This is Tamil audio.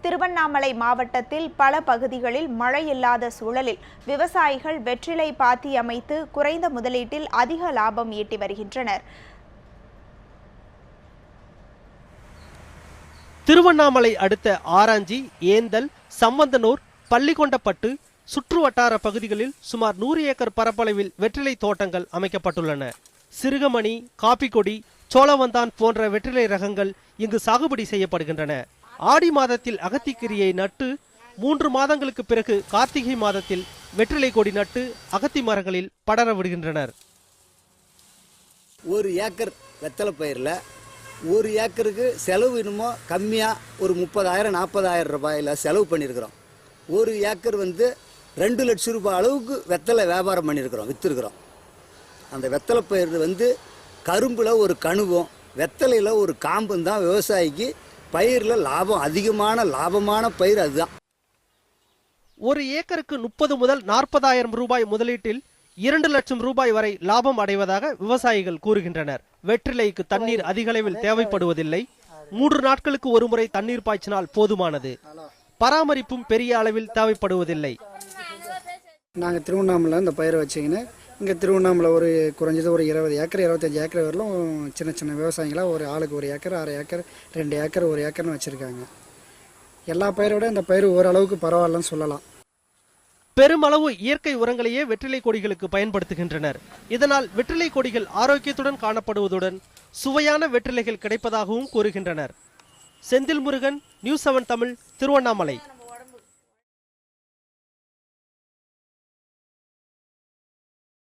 திருவண்ணாமலை மாவட்டத்தில் பல பகுதிகளில் மழை இல்லாத சூழலில் விவசாயிகள் வெற்றிலை பாத்தி அமைத்து குறைந்த முதலீட்டில் அதிக லாபம் ஈட்டி வருகின்றனர். திருவண்ணாமலை அடுத்த ஆராஞ்சி, ஏந்தல், சம்பந்தனூர், பள்ளிகொண்டப்பட்டு சுற்று வட்டார பகுதிகளில் சுமார் 100 ஏக்கர் பரப்பளவில் வெற்றிலை தோட்டங்கள் அமைக்கப்பட்டுள்ளன. சிறுகமணி, காப்பிக்கொடி, சோழவந்தான் போன்ற வெற்றிலை ரகங்கள் இங்கு சாகுபடி செய்யப்படுகின்றன. ஆடி மாதத்தில் அகத்திக்கீரியை நட்டு 3 மாதங்களுக்கு பிறகு கார்த்திகை மாதத்தில் வெற்றிலை கொடி நட்டு அகத்தி மரங்களில் படர விடுகின்றனர். 1 ஏக்கர் வெத்தலை பயிரில் 1 ஏக்கருக்கு செலவு இன்னுமோ கம்மியாக ஒரு 30,000 40,000 ரூபாயில் செலவு பண்ணியிருக்கிறோம். 1 ஏக்கர் 2 லட்சம் ரூபாய் அளவுக்கு வெத்தலை வியாபாரம் பண்ணியிருக்கிறோம், விற்றுருக்கிறோம். அந்த வெத்தலை பயிர் கரும்பில் ஒரு கணுவும் வெத்தலையில் ஒரு காம்பும் தான் விவசாயிக்கு பயிரில் லாபமான பயிர் அதுதான். 1 ஏக்கருக்கு 30 முதல் 40,000 ரூபாய் முதலீட்டில் 2 லட்சம் ரூபாய் வரை லாபம் அடைவதாக விவசாயிகள் கூறுகின்றனர். வெற்றிலைக்கு தண்ணீர் அதிக அளவில் தேவைப்படுவதில்லை. 3 நாட்களுக்கு ஒரு முறை தண்ணீர் பாய்ச்சினால் போதுமானது. பராமரிப்பும் பெரிய அளவில் தேவைப்படுவதில்லை. நாங்கள் திருவண்ணாமலை இந்த பயிரை வச்சிங்கன்னா இங்கே திருவண்ணாமலை குறைஞ்சது ஒரு 20 ஏக்கர் 25 ஏக்கர் வரலும் சின்ன விவசாயிகளாக ஒரு ஆளுக்கு 1 ஏக்கர் 1/2 ஏக்கர் 2 ஏக்கர் 1 ஏக்கர்னு வச்சுருக்காங்க. எல்லா பயிரோட இந்த பயிர் ஓரளவுக்கு பரவாயில்லன்னு சொல்லலாம். பெருமளவு இயற்கை உரங்களையே வெற்றிலை கொடிகளுக்கு பயன்படுத்துகின்றனர். இதனால் வெற்றிலை கொடிகள் ஆரோக்கியத்துடன் காணப்படுவதுடன் சுவையான வெற்றிலைகள் கிடைப்பதாகவும் கூறுகின்றனர். செந்தில் முருகன், நியூஸ் 7 தமிழ், திருவண்ணாமலை.